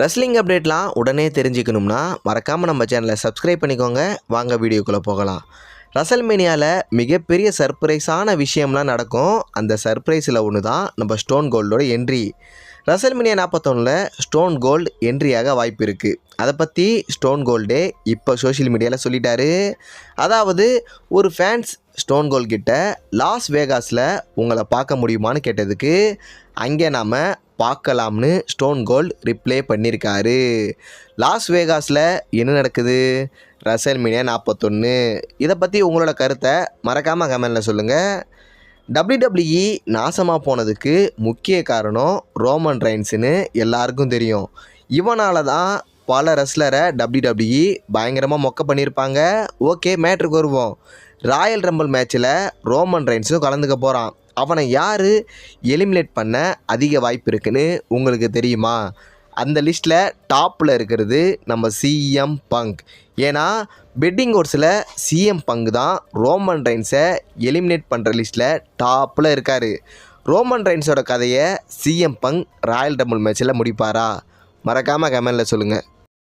Wrestling அப்டேட்லாம் உடனே தெரிஞ்சுக்கணும்னா மறக்காமல் நம்ம சேனலை சப்ஸ்கிரைப் பண்ணிக்கோங்க. வாங்க வீடியோக்குள்ளே போகலாம். ரசல்மேனியாவில் மிகப்பெரிய சர்ப்ரைஸான விஷயம்லாம் நடக்கும். அந்த சர்ப்ரைஸில் ஒன்று தான் நம்ம ஸ்டோன் கோல்டோட என்ட்ரி. ரசல்மேனியா 41 ஸ்டோன் கோல்டு என்ட்ரியாக வாய்ப்பு இருக்குது. அதை பற்றி ஸ்டோன் கோல்டே இப்போ சோஷியல் மீடியாவில் சொல்லிட்டாரு. அதாவது ஒரு ஃபேன்ஸ் ஸ்டோன் கோல்ட் கிட்ட லாஸ் வேகாஸில் உங்களை பார்க்க முடியுமான்னு கேட்டதுக்கு அங்கே நாம் பார்க்கலாம்னு ஸ்டோன் கோல்ட் ரிப்ளை பண்ணியிருக்காரு. லாஸ் வேகாஸில் என்ன நடக்குது? ரசல்மேனியா 41. இதை பற்றி உங்களோட கருத்தை மறக்காமல் கமெண்டில் சொல்லுங்கள். WWE நாசமாக போனதுக்கு முக்கிய காரணம் ரோமன் ரெயின்ஸ்னு எல்லாருக்கும் தெரியும். இவனால தான் பல ரெஸ்லரை WWE பயங்கரமாக மொக்க பண்ணியிருப்பாங்க. ஓகே, மேட்ருக்கு வருவோம். ராயல் ரம்பிள் மேட்ச்சில் ரோமன் ரெயின்ஸும் கலந்துக்க போகிறான். அவனை யார் எலிமினேட் பண்ண அதிக வாய்ப்பு இருக்குன்னு உங்களுக்கு தெரியுமா? அந்த லிஸ்ட்டில் டாப்பில் இருக்கிறது நம்ம சிஎம் பங்க். ஏன்னா பெட்டிங் ஓட்ஸில் சிஎம் பங்க் தான் ரோமன் ரெயின்ஸை எலிமினேட் பண்ணுற லிஸ்ட்டில் டாப்பில் இருக்கார். ரோமன் ரெயின்ஸோட கதையை சிஎம் பங்க் ராயல் ரம்பிள் மேட்ச்சில் முடிப்பாரா? மறக்காமல் கமெண்டில் சொல்லுங்கள்.